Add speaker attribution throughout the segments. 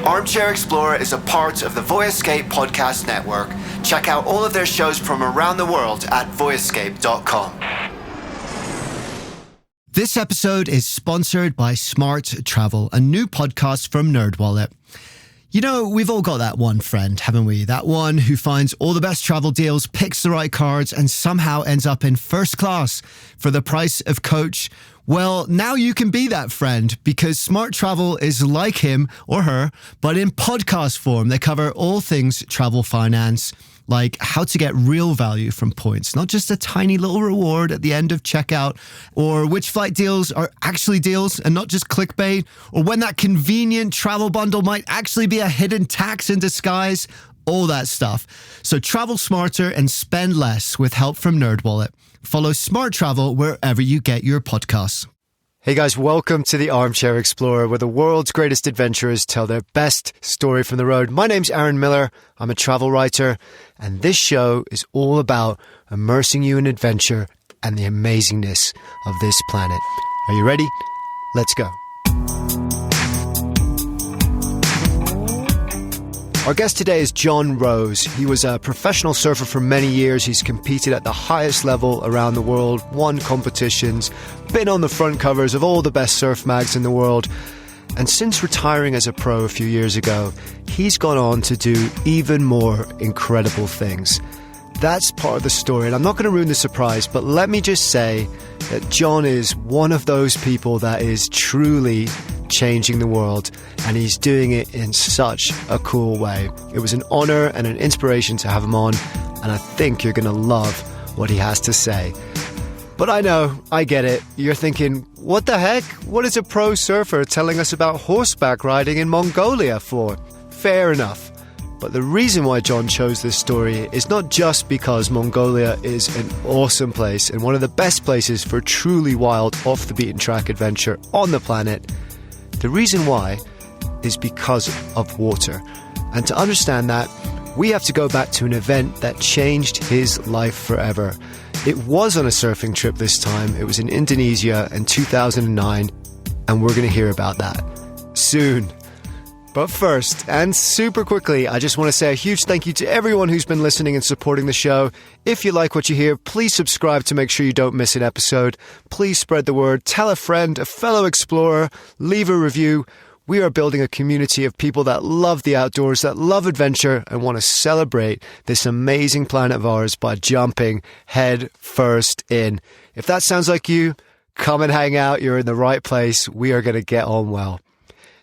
Speaker 1: Armchair Explorer is a part of the Voyescape podcast network. Check out all of their shows from around the world at voyescape.com. This episode is sponsored by Smart Travel, a new podcast from NerdWallet. You know, we've all got that one friend, haven't we? That one who finds all the best travel deals, picks the right cards, and somehow ends up in first class for the price of coach. Well, now you can be that friend because Smart Travel is like him or her, but in podcast form. They cover all things travel finance, like how to get real value from points, not just a tiny little reward at the end of checkout, or which flight deals are actually deals and not just clickbait, or when that convenient travel bundle might actually be a hidden tax in disguise, all that stuff. So travel smarter and spend less with help from NerdWallet. Follow Smart Travel wherever you get your podcasts. Hey guys, welcome to the Armchair Explorer, where the world's greatest adventurers tell their best story from the road. My name's Aaron Miller. I'm a travel writer, and this show is all about immersing you in adventure and the amazingness of this planet. Are you ready? Let's go. Our guest today is Jon Rose. He was a professional surfer for many years. He's competed at the highest level around the world, won competitions, been on the front covers of all the best surf mags in the world. And since retiring as a pro a few years ago, he's gone on to do even more incredible things. That's part of the story, and I'm not going to ruin the surprise, but let me just say that Jon is one of those people that is truly changing the world, and he's doing it in such a cool way. It was an honor and an inspiration to have him on, and I think you're going to love what he has to say. But I know, I get it. You're thinking, what the heck? What is a pro surfer telling us about horseback riding in Mongolia for? Fair enough. But the reason why Jon chose this story is not just because Mongolia is an awesome place and one of the best places for truly wild, off-the-beaten-track adventure on the planet. The reason why is because of water. And to understand that, we have to go back to an event that changed his life forever. It was on a surfing trip this time. It was in Indonesia in 2009, and we're going to hear about that soon. But first, and super quickly, I just want to say a huge thank you to everyone who's been listening and supporting the show. If you like what you hear, please subscribe to make sure you don't miss an episode. Please spread the word, tell a friend, a fellow explorer, leave a review. We are building a community of people that love the outdoors, that love adventure, and want to celebrate this amazing planet of ours by jumping head first in. If that sounds like you, come and hang out. You're in the right place. We are going to get on well.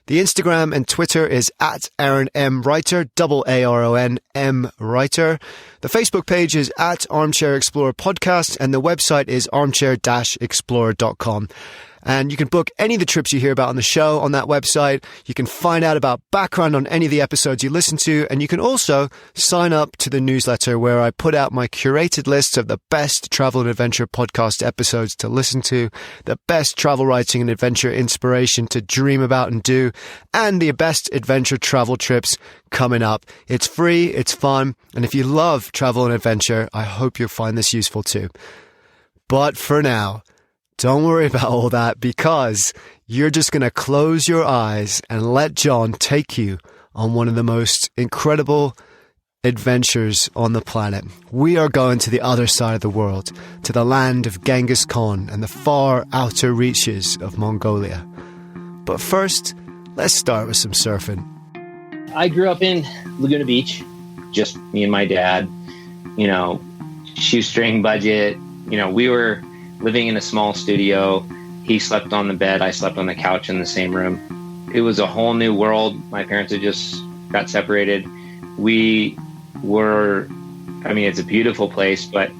Speaker 1: The Instagram and Twitter is at Aaron M. Writer, AARON M. Writer. The Facebook page is at Armchair Explorer Podcast, and the website is armchair-explorer.com. And you can book any of the trips you hear about on the show on that website. You can find out about background on any of the episodes you listen to. And you can also sign up to the newsletter where I put out my curated list of the best travel and adventure podcast episodes to listen to, the best travel writing and adventure inspiration to dream about and do, and the best adventure travel trips coming up. It's free, it's fun, and if you love travel and adventure, I hope you'll find this useful too. But for now, don't worry about all that, because you're just going to close your eyes and let Jon take you on one of the most incredible adventures on the planet. We are going to the other side of the world, to the land of Genghis Khan and the far outer reaches of Mongolia. But first, let's start with some surfing.
Speaker 2: I grew up in Laguna Beach, just me and my dad, shoestring budget. We were living in a small studio. He slept on the bed. I slept on the couch in the same room. It was a whole new world. My parents had just got separated. It's a beautiful place, but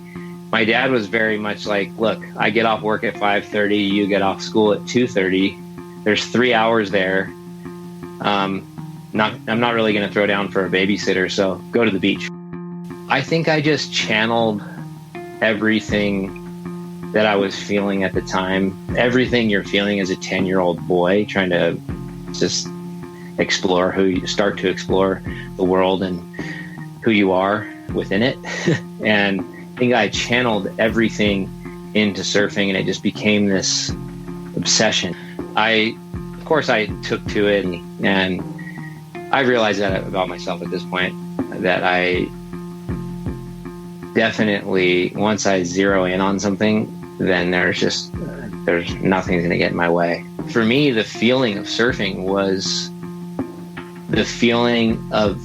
Speaker 2: my dad was very much like, look, I get off work at 5:30. You get off school at 2:30. There's 3 hours there. I'm not really going to throw down for a babysitter, so go to the beach. I think I just channeled everything that I was feeling at the time. Everything you're feeling as a 10-year-old boy trying to just start to explore the world and who you are within it. And I think I channeled everything into surfing, and it just became this obsession. Of course I took to it, and I realized that about myself at this point, that I definitely, once I zero in on something, then there's nothing's going to get in my way. For me, the feeling of surfing was the feeling of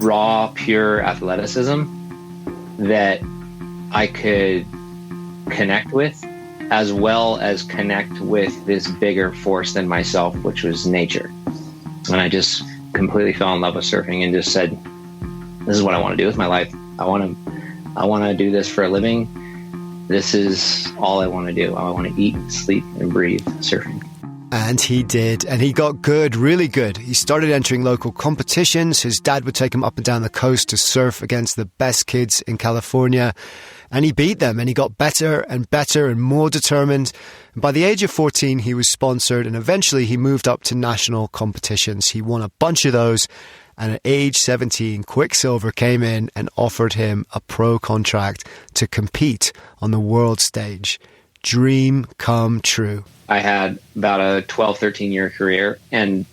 Speaker 2: raw, pure athleticism that I could connect with, as well as connect with this bigger force than myself, which was nature. And I just completely fell in love with surfing and just said, this is what I want to do with my life. I want to do this for a living. This is all I want to do. I want to eat, sleep, and breathe surfing.
Speaker 1: And he did. And he got good, really good. He started entering local competitions. His dad would take him up and down the coast to surf against the best kids in California. And he beat them, and he got better and better and more determined. And by the age of 14, he was sponsored, and eventually he moved up to national competitions. He won a bunch of those. And at age 17, Quicksilver came in and offered him a pro contract to compete on the world stage. Dream come true.
Speaker 2: I had about a 12, 13-year career, and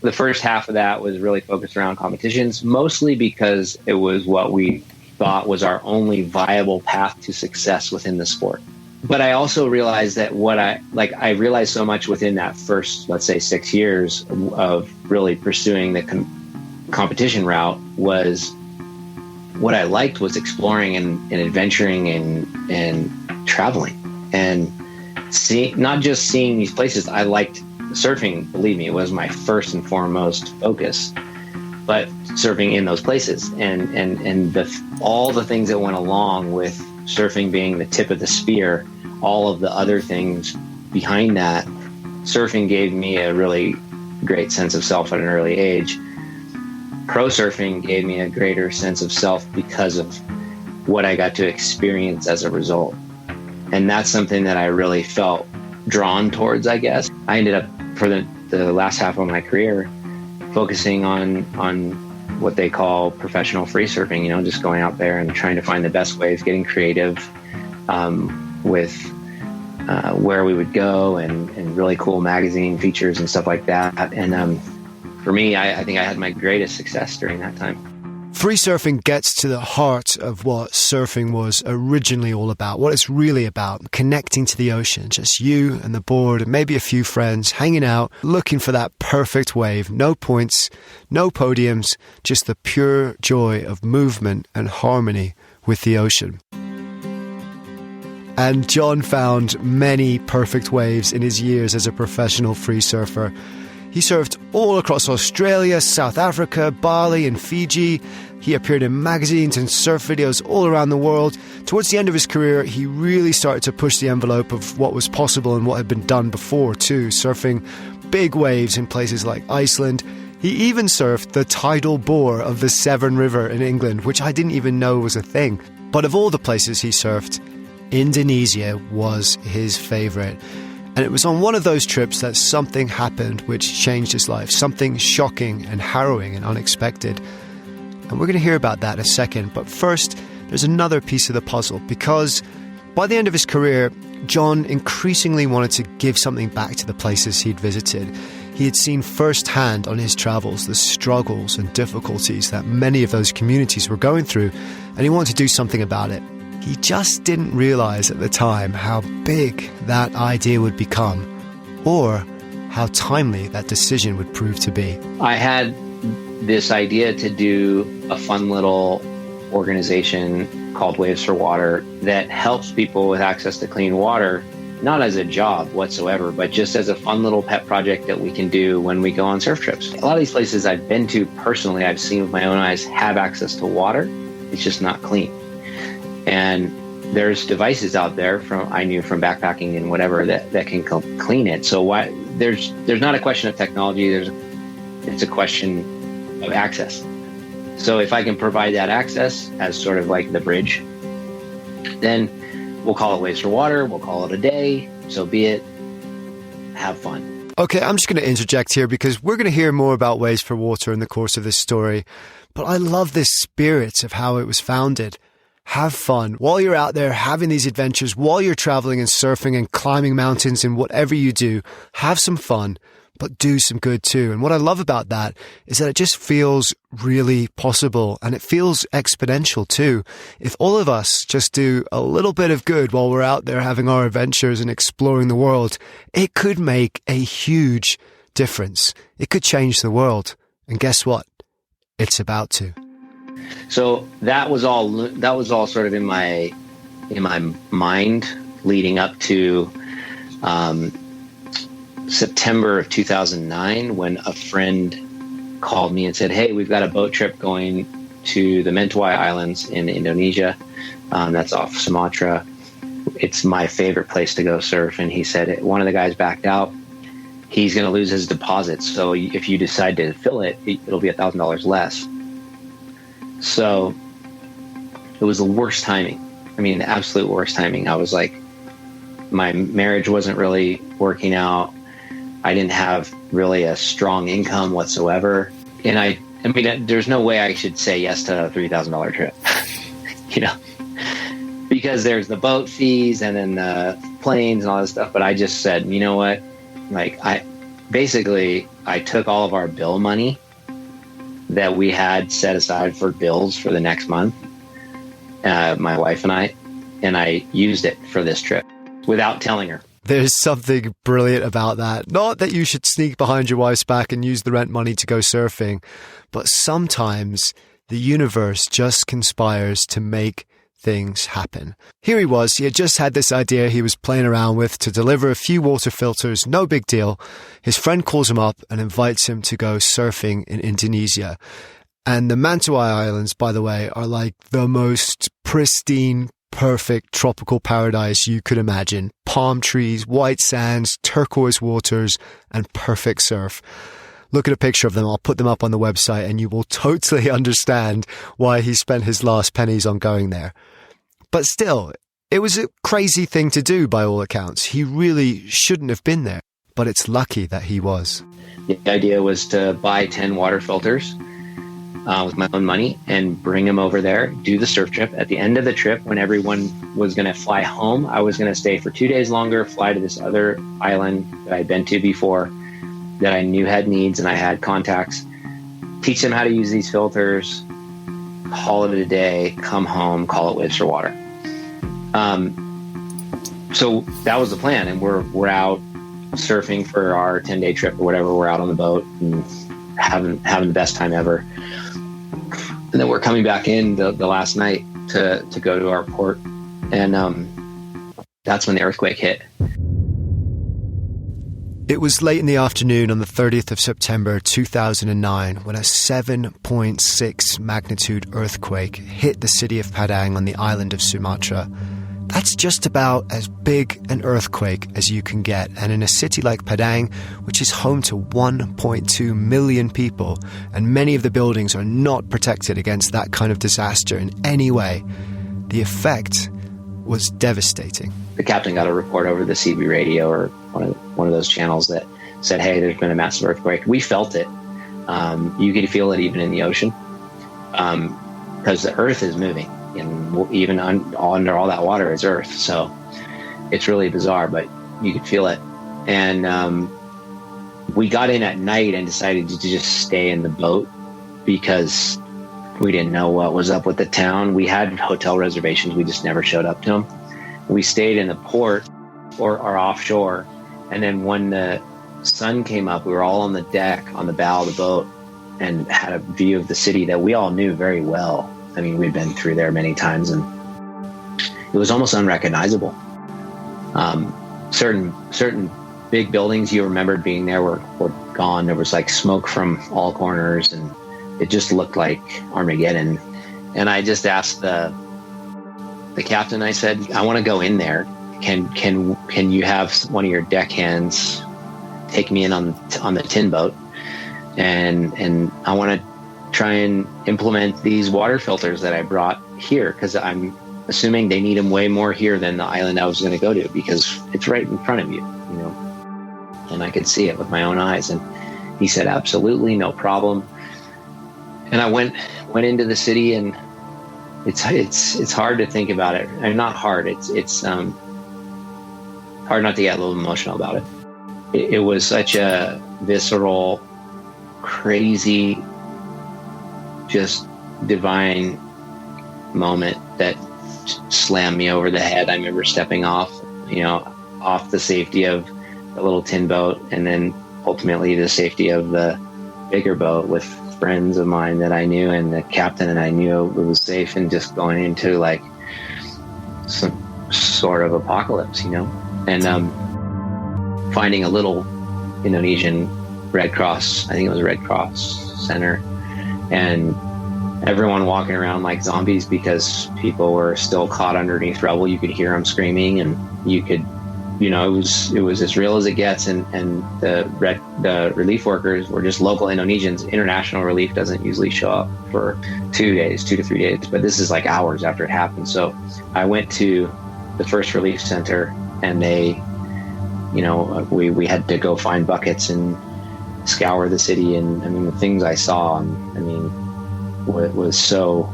Speaker 2: the first half of that was really focused around competitions, mostly because it was what we thought was our only viable path to success within the sport. But I also realized that I realized so much within that first, let's say, 6 years of really pursuing the competition route, was what I liked was exploring and adventuring and traveling and not just seeing these places. I liked surfing, believe me, it was my first and foremost focus, but surfing in those places and all the things that went along with surfing being the tip of the spear, all of the other things behind that. Surfing gave me a really great sense of self at an early age. Pro surfing gave me a greater sense of self because of what I got to experience as a result. And that's something that I really felt drawn towards, I guess. I ended up, for the last half of my career, focusing on what they call professional free surfing, just going out there and trying to find the best ways, getting creative with where we would go and really cool magazine features and stuff like that. And for me, I think I had my greatest success during that time.
Speaker 1: Free surfing gets to the heart of what surfing was originally all about, what it's really about, connecting to the ocean, just you and the board and maybe a few friends hanging out, looking for that perfect wave, no points, no podiums, just the pure joy of movement and harmony with the ocean. And Jon found many perfect waves in his years as a professional free surfer. He surfed all across Australia, South Africa, Bali and Fiji. He appeared in magazines and surf videos all around the world. Towards the end of his career, he really started to push the envelope of what was possible and what had been done before too, surfing big waves in places like Iceland. He even surfed the tidal bore of the Severn River in England, which I didn't even know was a thing. But of all the places he surfed, Indonesia was his favourite. And it was on one of those trips that something happened which changed his life, something shocking and harrowing and unexpected. And we're going to hear about that in a second. But first, there's another piece of the puzzle, because by the end of his career, Jon increasingly wanted to give something back to the places he'd visited. He had seen firsthand on his travels the struggles and difficulties that many of those communities were going through, and he wanted to do something about it. He just didn't realize at the time how big that idea would become, or how timely that decision would prove to be.
Speaker 2: I had this idea to do a fun little organization called Waves for Water that helps people with access to clean water, not as a job whatsoever, but just as a fun little pet project that we can do when we go on surf trips. A lot of these places I've been to personally, I've seen with my own eyes, have access to water. It's just not clean. And there's devices out there I knew from backpacking and whatever that can clean it. So there's not a question of technology. It's a question of access. So if I can provide that access as sort of like the bridge, then we'll call it Waves for Water. We'll call it a day. So be it. Have fun.
Speaker 1: Okay, I'm just going to interject here because we're going to hear more about Waves for Water in the course of this story. But I love this spirit of how it was founded. Have fun while you're out there having these adventures, while you're traveling and surfing and climbing mountains and whatever you do. Have some fun, but do some good too. And what I love about that is that it just feels really possible, and it feels exponential too. If all of us just do a little bit of good while we're out there having our adventures and exploring the world, it could make a huge difference. It could change the world. And guess what? It's about to.
Speaker 2: So that was all sort of in my mind leading up to September of 2009, when a friend called me and said, "Hey, we've got a boat trip going to the Mentawai Islands in Indonesia. That's off Sumatra. It's my favorite place to go surf." And he said, one of the guys backed out. He's going to lose his deposit. So if you decide to fill it, it'll be $1,000 less. So it was the worst timing. I mean, the absolute worst timing. I was like, my marriage wasn't really working out. I didn't have really a strong income whatsoever. And I mean, there's no way I should say yes to a $3,000 trip, because there's the boat fees and then the planes and all this stuff. But I just said, you know what? Like, I took all of our bill money that we had set aside for bills for the next month, my wife and I used it for this trip without telling her.
Speaker 1: There's something brilliant about that. Not that you should sneak behind your wife's back and use the rent money to go surfing, but sometimes the universe just conspires to make things happen. Here he was. He had just had this idea he was playing around with to deliver a few water filters. No big deal. His friend calls him up and invites him to go surfing in Indonesia. And the Mentawai Islands, by the way, are like the most pristine, perfect tropical paradise you could imagine. Palm trees, white sands, turquoise waters, and perfect surf. Look at a picture of them. I'll put them up on the website and you will totally understand why he spent his last pennies on going there. But still, it was a crazy thing to do by all accounts. He really shouldn't have been there, but it's lucky that he was.
Speaker 2: The idea was to buy 10 water filters with my own money and bring them over there, do the surf trip. At the end of the trip, when everyone was going to fly home, I was going to stay for 2 days longer, fly to this other island that I'd been to before that I knew had needs and I had contacts, teach them how to use these filters, haul it a day, come home, call it waves for water. So that was the plan. And we're out surfing for our 10-day trip or whatever. We're out on the boat and having the best time ever. And then we're coming back in the last night to go to our port. And that's when the earthquake hit.
Speaker 1: It was late in the afternoon on the 30th of September 2009 when a 7.6 magnitude earthquake hit the city of Padang on the island of Sumatra. That's just about as big an earthquake as you can get. And in a city like Padang, which is home to 1.2 million people, and many of the buildings are not protected against that kind of disaster in any way, the effect was devastating.
Speaker 2: The captain got a report over the CB radio or one of those channels that said, "Hey, there's been a massive earthquake." We felt it. You could feel it even in the ocean because the earth is moving, and even under all that water is earth. So it's really bizarre, but you could feel it. And we got in at night and decided to just stay in the boat because we didn't know what was up with the town. We had hotel reservations. We just never showed up to them. We stayed in the port or offshore. And then when the sun came up, we were all on the deck, on the bow of the boat, and had a view of the city that we all knew very well. I mean, we'd been through there many times, and it was almost unrecognizable. Certain big buildings you remembered being there were gone. There was like smoke from all corners, and it just looked like Armageddon. And I just asked the captain, I said, "I want to go in there. Can you have one of your deckhands take me in on the tin boat? And I want to try and implement these water filters that I brought here, because I'm assuming they need them way more here than the island I was going to go to, because it's right in front of you, and I could see it with my own eyes." And he said, "Absolutely, no problem." And I went into the city, and it's hard to think about it. And not hard. It's hard not to get a little emotional about it. It was such a visceral, crazy, just divine moment that slammed me over the head. I remember stepping off the safety of the little tin boat, and then ultimately the safety of the bigger boat with friends of mine that I knew, and the captain, and I knew it was safe, and just going into like some sort of apocalypse, and finding a little Indonesian Red Cross, I think it was a Red Cross center, and everyone walking around like zombies because people were still caught underneath rubble. You could hear them screaming, and you could, it was as real as it gets. And the relief workers were just local Indonesians. International relief doesn't usually show up for 2 to 3 days, but this is like hours after it happened. So I went to the first relief center, and they, we had to go find buckets and scour the city. And I mean, the things I saw, was so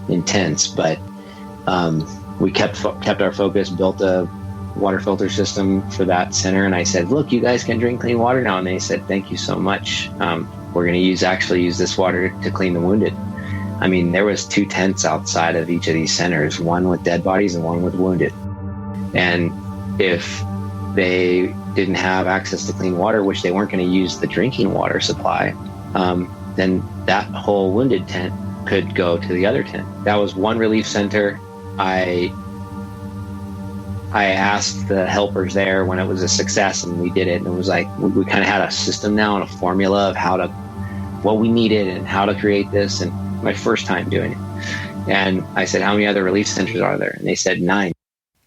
Speaker 2: intense, but we kept our focus, built a water filter system for that center. And I said, look, you guys can drink clean water now. And they said, thank you so much. We're going to use this water to clean the wounded. I mean, there was 2 tents outside of each of these centers, one with dead bodies and one with wounded. And if they didn't have access to clean water, which they weren't going to use the drinking water supply, then that whole wounded tent could go to the other tent. That was one relief center. I asked the helpers there when it was a success, and we did it. And it was like, we kind of had a system now and a formula of what we needed and how to create this. And my first time doing it. And I said, how many other relief centers are there? And they said 9.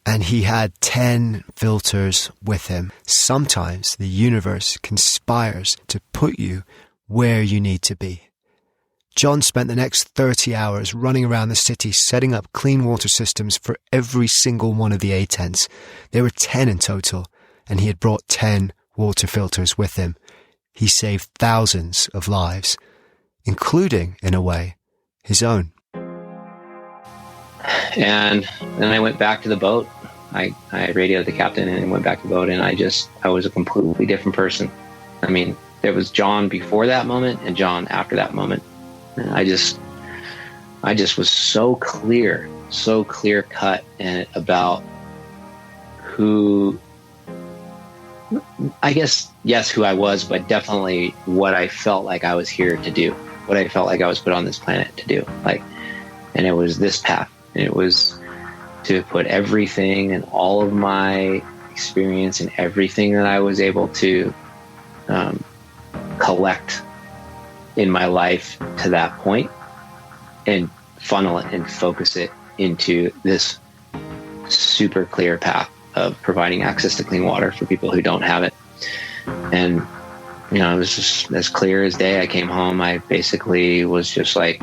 Speaker 1: And he had 10 filters with him. Sometimes the universe conspires to put you where you need to be. Jon spent the next 30 hours running around the city setting up clean water systems for every single one of the A tents. There were 10 in total, and he had brought 10 water filters with him. He saved thousands of lives, including, in a way, his own.
Speaker 2: And then I went back to the boat. I radioed the captain and went back to the boat, and I was a completely different person. I mean, there was Jon before that moment and Jon after that moment. And I just was so clear cut about who, I guess, yes, who I was, but definitely what I felt like I was here to do, what I felt like I was put on this planet to do. And it was this path. And it was to put everything and all of my experience and everything that I was able to collect in my life to that point, and funnel it and focus it into this super clear path of providing access to clean water for people who don't have it. And, it was just as clear as day. I came home. I basically was just like,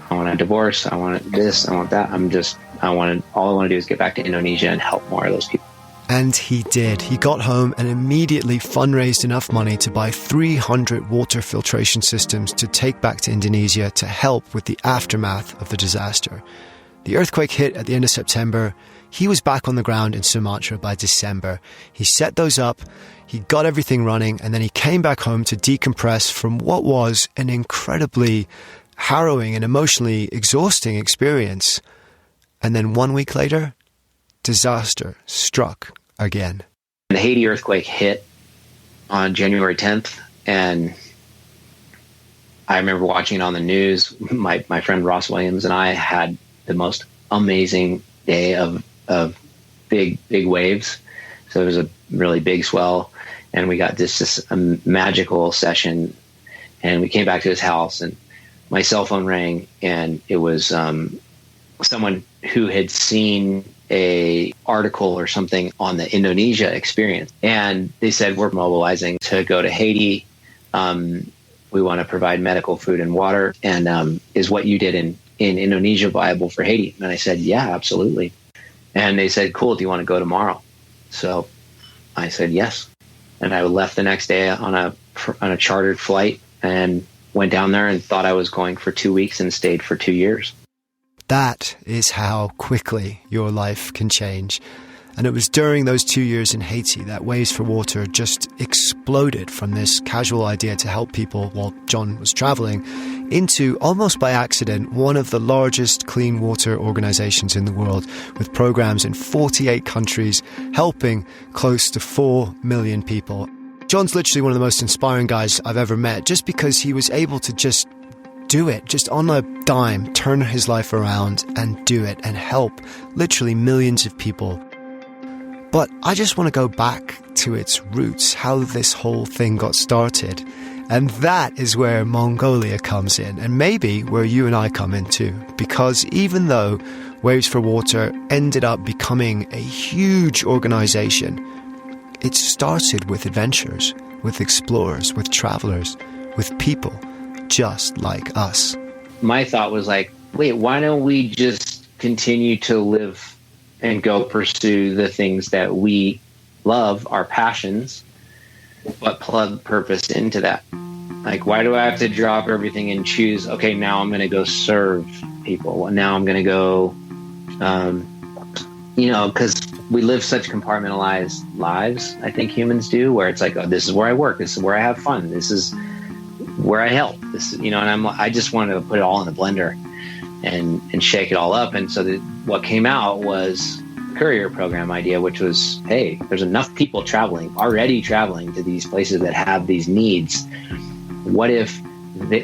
Speaker 2: I want a divorce. I want this. I want that. all I want to do is get back to Indonesia and help more of those people.
Speaker 1: And he did. He got home and immediately fundraised enough money to buy 300 water filtration systems to take back to Indonesia to help with the aftermath of the disaster. The earthquake hit at the end of September. He was back on the ground in Sumatra by December. He set those up, he got everything running, and then he came back home to decompress from what was an incredibly harrowing and emotionally exhausting experience. And then 1 week later, disaster struck again.
Speaker 2: The Haiti earthquake hit on January 10th, and I remember watching it on the news. My friend Ross Williams and I had the most amazing day of big waves. So it was a really big swell, and we got this a magical session. And we came back to his house, and my cell phone rang, and it was someone who had seen a article or something on the Indonesia experience. And they said, we're mobilizing to go to Haiti. We want to provide medical food and water. And is what you did in Indonesia viable for Haiti? And I said, yeah, absolutely. And they said, cool, do you want to go tomorrow? So I said, yes. And I left the next day on a chartered flight and went down there and thought I was going for 2 weeks and stayed for 2 years.
Speaker 1: That is how quickly your life can change. And it was during those 2 years in Haiti that Waves for Water just exploded from this casual idea to help people while Jon was traveling into, almost by accident, one of the largest clean water organizations in the world, with programs in 48 countries helping close to 4 million people. Jon's literally one of the most inspiring guys I've ever met, just because he was able to just do it, just on a dime, turn his life around and do it and help literally millions of people. But I just want to go back to its roots, how this whole thing got started. And that is where Mongolia comes in, and maybe where you and I come in too. Because even though Waves for Water ended up becoming a huge organization, it started with adventurers, with explorers, with travelers, with people just like us.
Speaker 2: My thought was like, wait, why don't we just continue to live and go pursue the things that we love, our passions, but plug purpose into that? Like, why do I have to drop everything and choose, okay, now I'm going to go serve people. Now I'm going to go, because we live such compartmentalized lives, I think humans do, where it's like, oh, this is where I work. This is where I have fun. This is where I help. This, and I just wanted to put it all in the blender and shake it all up. And so what came out was the courier program idea, which was, hey, there's enough people already traveling to these places that have these needs. What if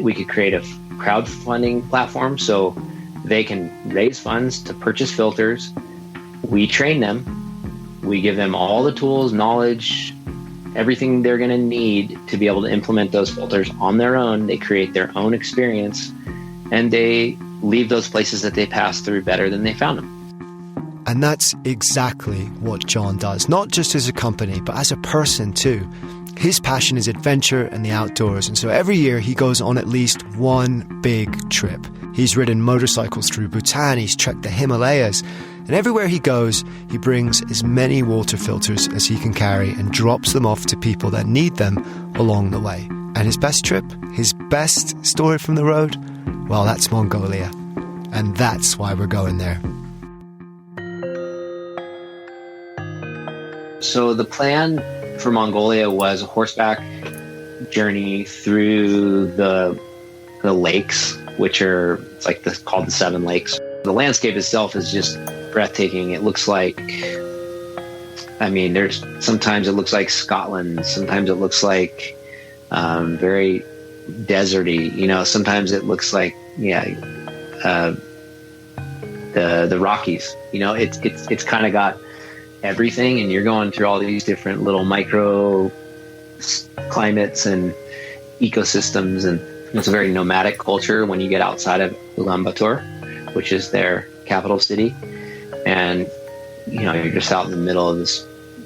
Speaker 2: we could create a crowdfunding platform so they can raise funds to purchase filters? We train them. We give them all the tools, knowledge, everything they're going to need to be able to implement those filters on their own. They create their own experience, and they leave those places that they pass through better than they found them.
Speaker 1: And that's exactly what Jon does, not just as a company, but as a person too. His passion is adventure and the outdoors, and so every year he goes on at least one big trip. He's ridden motorcycles through Bhutan, he's trekked the Himalayas, and everywhere he goes, he brings as many water filters as he can carry and drops them off to people that need them along the way. And his best trip, his best story from the road, well, that's Mongolia. And that's why we're going there.
Speaker 2: So the plan for Mongolia was a horseback journey through the lakes, which are called the 7 lakes. The landscape itself is just breathtaking. It looks like, sometimes it looks like Scotland. Sometimes it looks like very deserty. Sometimes it looks like the Rockies. It's kind of got everything, and you're going through all these different little micro climates and ecosystems, and it's a very nomadic culture when you get outside of Ulaanbaatar, which is their capital city. And you're just out in the middle of this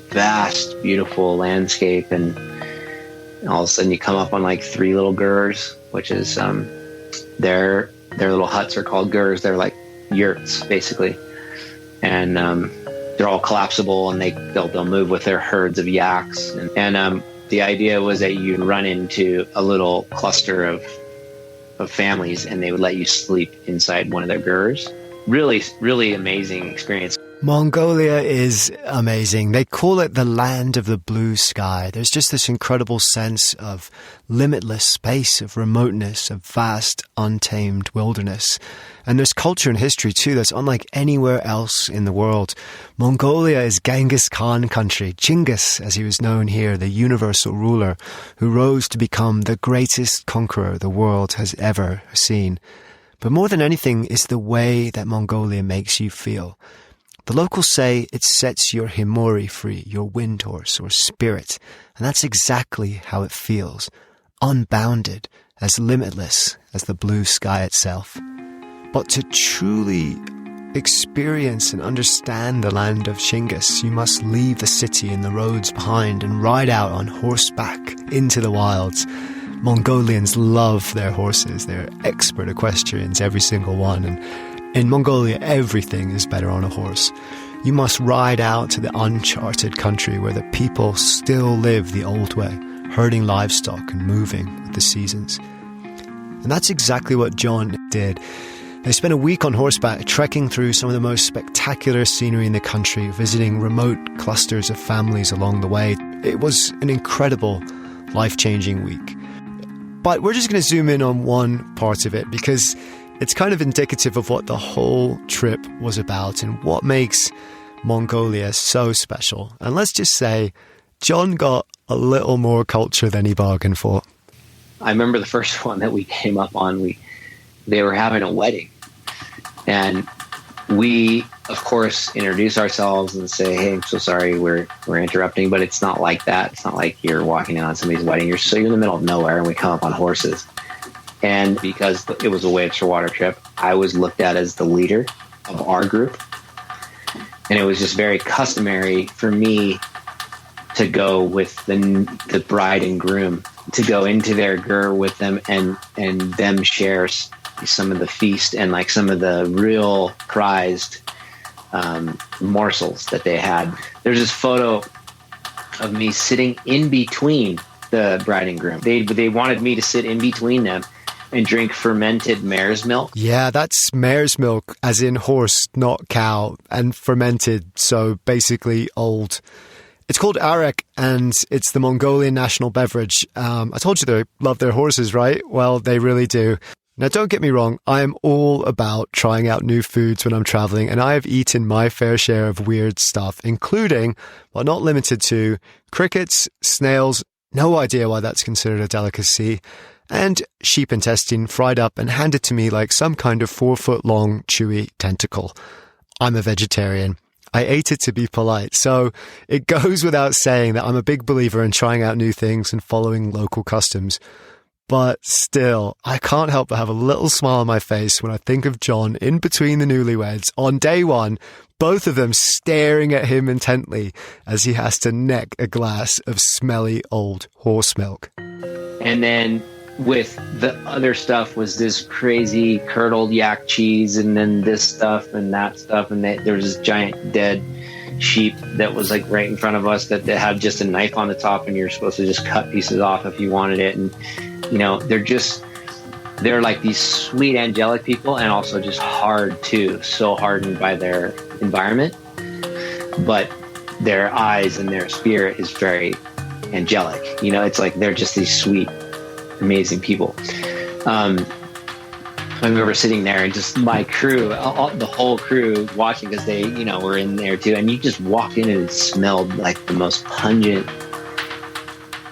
Speaker 2: vast, beautiful landscape, and all of a sudden you come up on like 3 little gurs, which is their little huts are called gurs. They're like yurts basically, and they're all collapsible, and they'll move with their herds of yaks. And the idea was that you'd run into a little cluster of families, and they would let you sleep inside one of their gurs. Really, really amazing experience.
Speaker 1: Mongolia is amazing. They call it the land of the blue sky. There's just this incredible sense of limitless space, of remoteness, of vast, untamed wilderness. And there's culture and history too that's unlike anywhere else in the world. Mongolia is Genghis Khan country, Genghis, as he was known here, the universal ruler who rose to become the greatest conqueror the world has ever seen. But more than anything is the way that Mongolia makes you feel. The locals say it sets your himori free, your wind horse or spirit, and that's exactly how it feels, unbounded, as limitless as the blue sky itself. But to truly experience and understand the land of Genghis, you must leave the city and the roads behind and ride out on horseback into the wilds. Mongolians love their horses. They're expert equestrians, every single one, and in Mongolia, everything is better on a horse. You must ride out to the uncharted country where the people still live the old way, herding livestock and moving with the seasons. And that's exactly what Jon did. They spent a week on horseback trekking through some of the most spectacular scenery in the country, visiting remote clusters of families along the way. It was an incredible, life-changing week. But we're just going to zoom in on one part of it because it's kind of indicative of what the whole trip was about and what makes Mongolia so special. And let's just say Jon got a little more culture than he bargained for.
Speaker 2: I remember the first one that we came up on, they were having a wedding. And we, of course, introduce ourselves and say, hey, I'm so sorry we're interrupting, but it's not like that. It's not like you're walking in on somebody's wedding. You're in the middle of nowhere and we come up on horses. And because it was a waves for water trip, I was looked at as the leader of our group. And it was just very customary for me to go with the bride and groom, to go into their ger with them and them share some of the feast and like some of the real prized morsels that they had. There's this photo of me sitting in between the bride and groom. They wanted me to sit in between them and drink fermented mare's milk.
Speaker 1: Yeah, that's mare's milk, as in horse, not cow, and fermented, so basically old. It's called arek, and it's the Mongolian national beverage. I told you they love their horses, right? Well, they really do. Now, don't get me wrong, I am all about trying out new foods when I'm traveling, and I have eaten my fair share of weird stuff, including, but not limited to, crickets, snails, no idea why that's considered a delicacy, and sheep intestine fried up and handed to me like some kind of 4-foot-long chewy tentacle. I'm a vegetarian. I ate it to be polite, so it goes without saying that I'm a big believer in trying out new things and following local customs. But still, I can't help but have a little smile on my face when I think of Jon in between the newlyweds on day one, both of them staring at him intently as he has to neck a glass of smelly old horse milk.
Speaker 2: And then with the other stuff was this crazy curdled yak cheese and then this stuff and that stuff. And there was this giant dead sheep that was like right in front of us that had just a knife on the top and you're supposed to just cut pieces off if you wanted it. And you know, they're like these sweet angelic people and also just hard too, so hardened by their environment, but their eyes and their spirit is very angelic. You know, it's like they're just these sweet, amazing people. I remember sitting there and just my crew, the whole crew watching because they, you know, were in there too. And you just walked in and it smelled like the most pungent,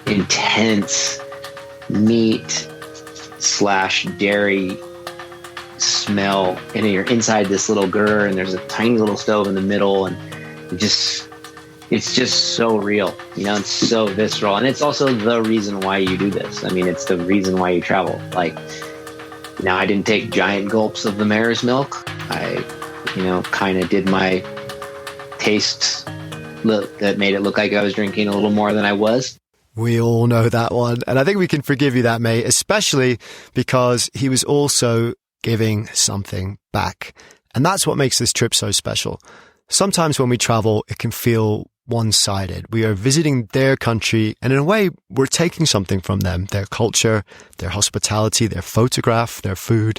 Speaker 2: intense meat / dairy smell, and you're inside this little ger and there's a tiny little stove in the middle and it's just so real, you know, it's so visceral. And it's also the reason why you do this. I mean, it's the reason why you travel. Like, now I didn't take giant gulps of the mare's milk. I, you know, kind of did my taste that made it look like I was drinking a little more than I was.
Speaker 1: We all know that one. And I think we can forgive you that, mate, especially because he was also giving something back. And that's what makes this trip so special. Sometimes when we travel, it can feel one-sided. We are visiting their country, and in a way, we're taking something from them, their culture, their hospitality, their photograph, their food.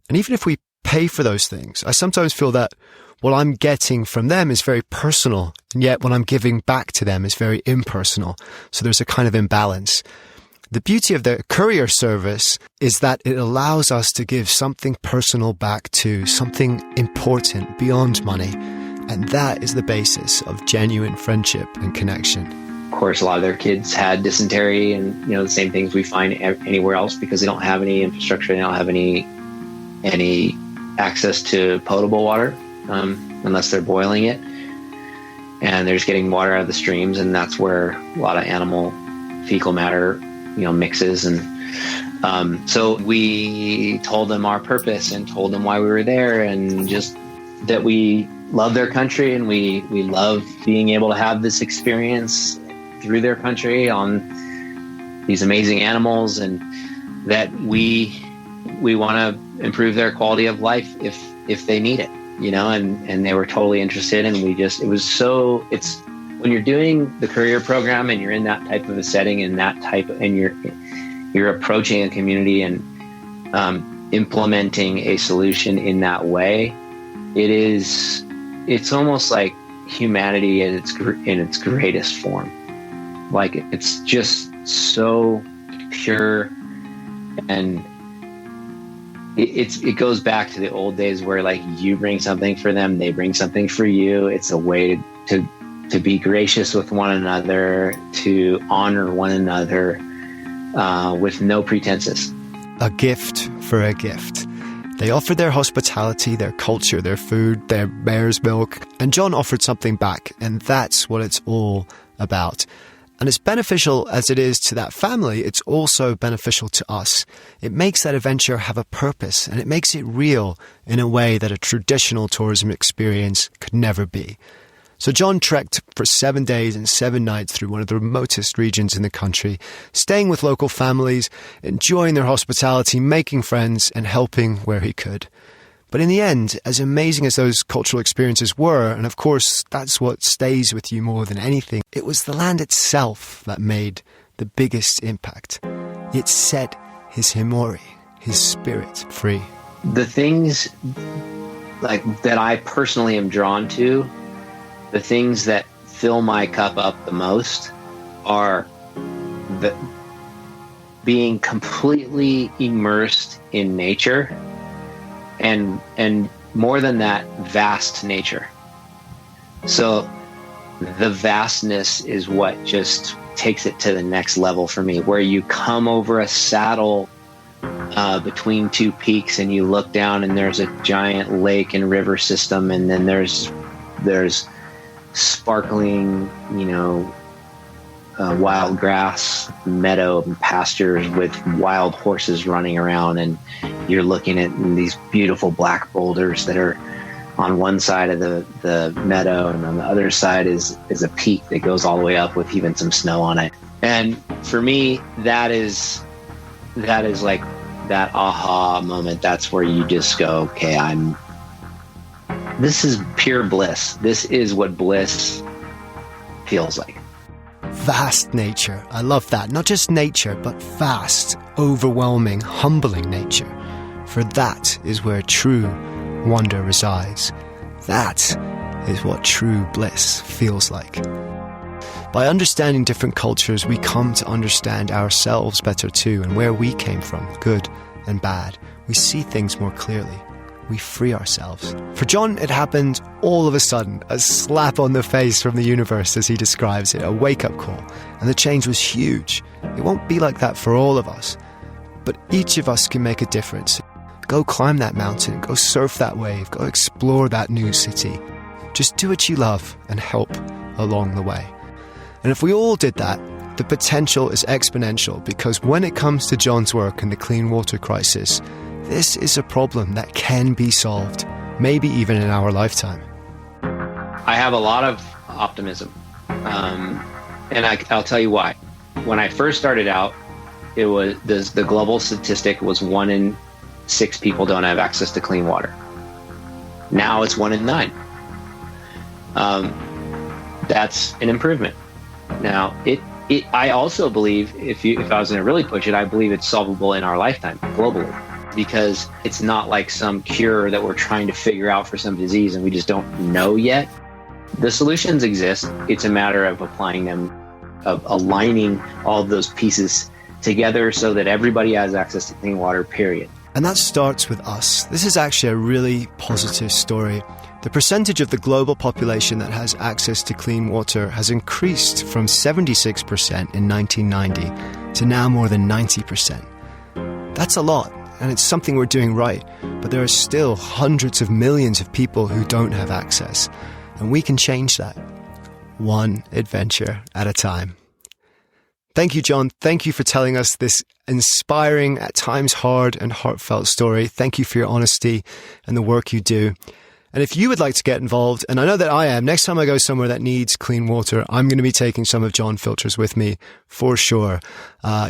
Speaker 1: And even if we pay for those things, I sometimes feel that what I'm getting from them is very personal, and yet what I'm giving back to them is very impersonal. So there's a kind of imbalance. The beauty of the courier service is that it allows us to give something personal back to something important beyond money. And that is the basis of genuine friendship and connection.
Speaker 2: Of course, a lot of their kids had dysentery and, you know, the same things we find anywhere else because they don't have any infrastructure. They don't have any access to potable water unless they're boiling it. And they're just getting water out of the streams. And that's where a lot of animal fecal matter, you know, mixes. And so we told them our purpose and told them why we were there and just that we love their country and we love being able to have this experience through their country on these amazing animals, and that we want to improve their quality of life if they need it, you know, and they were totally interested. And it's when you're doing the career program and you're in that type of a setting and you're approaching a community and implementing a solution in that way, it's almost like humanity in its greatest form. Like, it's just so pure, and it goes back to the old days where, like, you bring something for them, they bring something for you. It's a way to be gracious with one another, to honor one another, with no pretenses.
Speaker 1: A gift for a gift. They offered their hospitality, their culture, their food, their mare's milk, and Jon offered something back, and that's what it's all about. And as beneficial as it is to that family, it's also beneficial to us. It makes that adventure have a purpose, and it makes it real in a way that a traditional tourism experience could never be. So Jon trekked for 7 days and 7 nights through one of the remotest regions in the country, staying with local families, enjoying their hospitality, making friends, and helping where he could. But in the end, as amazing as those cultural experiences were, and of course that's what stays with you more than anything, it was the land itself that made the biggest impact. It set his himori, his spirit, free.
Speaker 2: The things like that I personally am drawn to, the things that fill my cup up the most, are being completely immersed in nature, and more than that, vast nature. So the vastness is what just takes it to the next level for me, where you come over a saddle between two peaks and you look down and there's a giant lake and river system, and then there's sparkling, wild grass meadow and pastures with wild horses running around, and you're looking at these beautiful black boulders that are on one side of the meadow, and on the other side is a peak that goes all the way up with even some snow on it. And for me, that is like that aha moment. That's where you just go, okay, this is pure bliss. This is what bliss feels like.
Speaker 1: Vast nature. I love that. Not just nature, but vast, overwhelming, humbling nature. For that is where true wonder resides. That is what true bliss feels like. By understanding different cultures, we come to understand ourselves better too, and where we came from, good and bad. We see things more clearly. We free ourselves. For Jon, it happened all of a sudden, a slap on the face from the universe, as he describes it, a wake-up call. And the change was huge. It won't be like that for all of us, but each of us can make a difference. Go climb that mountain, go surf that wave, go explore that new city. Just do what you love and help along the way. And if we all did that, the potential is exponential, because when it comes to Jon's work and the clean water crisis, this is a problem that can be solved, maybe even in our lifetime.
Speaker 2: I have a lot of optimism, and I'll tell you why. When I first started out, it was the global statistic was 1 in 6 people don't have access to clean water. Now it's 1 in 9. That's an improvement. Now, I also believe, if I was going to really push it, I believe it's solvable in our lifetime globally, because it's not like some cure that we're trying to figure out for some disease and we just don't know yet. The solutions exist. It's a matter of applying them, of aligning all of those pieces together so that everybody has access to clean water, period.
Speaker 1: And that starts with us. This is actually a really positive story. The percentage of the global population that has access to clean water has increased from 76% in 1990 to now more than 90%. That's a lot, and it's something we're doing right, but there are still hundreds of millions of people who don't have access, and we can change that, one adventure at a time. Thank you, Jon. Thank you for telling us this inspiring, at times hard and heartfelt story. Thank you for your honesty and the work you do. And if you would like to get involved, and I know that I am, next time I go somewhere that needs clean water, I'm going to be taking some of Jon filters with me for sure.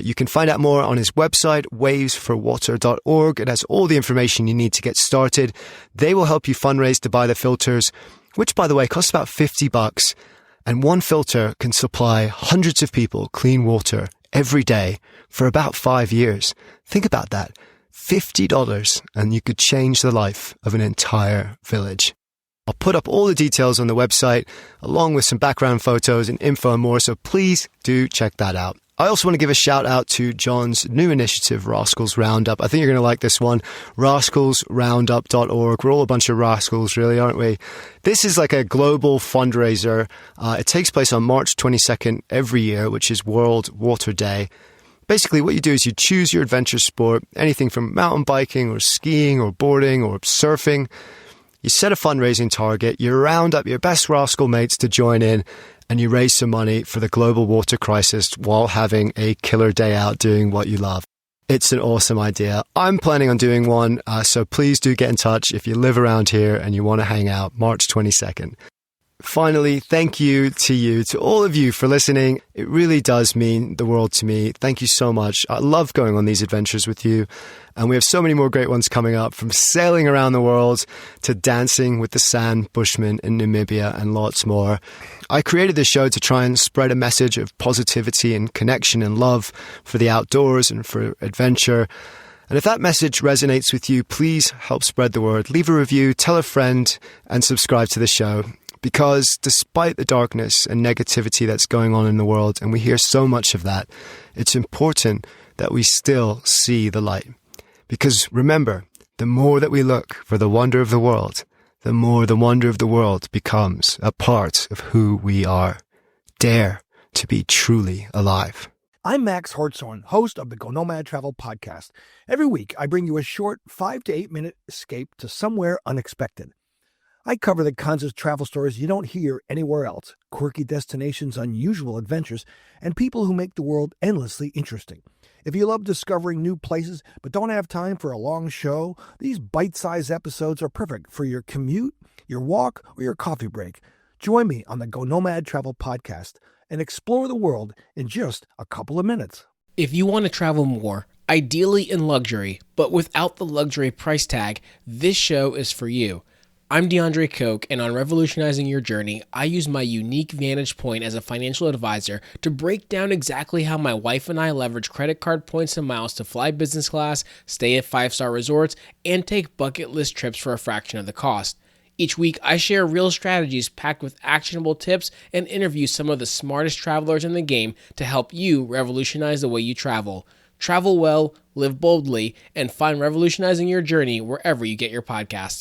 Speaker 1: You can find out more on his website, wavesforwater.org. It has all the information you need to get started. They will help you fundraise to buy the filters, which, by the way, costs about $50. And one filter can supply hundreds of people clean water every day for about 5 years. Think about that. $50, and you could change the life of an entire village. I'll put up all the details on the website, along with some background photos and info and more, so please do check that out. I also want to give a shout out to Jon's new initiative, Rascals Roundup. I think you're going to like this one, rascalsroundup.org. We're all a bunch of rascals, really, aren't we? This is like a global fundraiser. It takes place on March 22nd every year, which is World Water Day. Basically, what you do is you choose your adventure sport, anything from mountain biking or skiing or boarding or surfing. You set a fundraising target, you round up your best rascal mates to join in, and you raise some money for the global water crisis while having a killer day out doing what you love. It's an awesome idea. I'm planning on doing one, so please do get in touch if you live around here and you want to hang out March 22nd. Finally, thank you, to all of you for listening. It really does mean the world to me. Thank you so much. I love going on these adventures with you. And we have so many more great ones coming up, from sailing around the world to dancing with the San Bushmen in Namibia and lots more. I created this show to try and spread a message of positivity and connection and love for the outdoors and for adventure. And if that message resonates with you, please help spread the word. Leave a review, tell a friend, and subscribe to the show. Because despite the darkness and negativity that's going on in the world, and we hear so much of that, it's important that we still see the light. Because remember, the more that we look for the wonder of the world, the more the wonder of the world becomes a part of who we are. Dare to be truly alive.
Speaker 3: I'm Max Hortzorn, host of the Go Nomad Travel Podcast. Every week, I bring you a short 5 to 8 minute escape to somewhere unexpected. I cover the kinds of travel stories you don't hear anywhere else, quirky destinations, unusual adventures, and people who make the world endlessly interesting. If you love discovering new places but don't have time for a long show, these bite-sized episodes are perfect for your commute, your walk, or your coffee break. Join me on the Go Nomad Travel Podcast and explore the world in just a couple of minutes.
Speaker 4: If you want to travel more, ideally in luxury, but without the luxury price tag, this show is for you. I'm DeAndre Koch, and on Revolutionizing Your Journey, I use my unique vantage point as a financial advisor to break down exactly how my wife and I leverage credit card points and miles to fly business class, stay at 5-star resorts, and take bucket list trips for a fraction of the cost. Each week, I share real strategies packed with actionable tips and interview some of the smartest travelers in the game to help you revolutionize the way you travel. Travel well, live boldly, and find Revolutionizing Your Journey wherever you get your podcasts.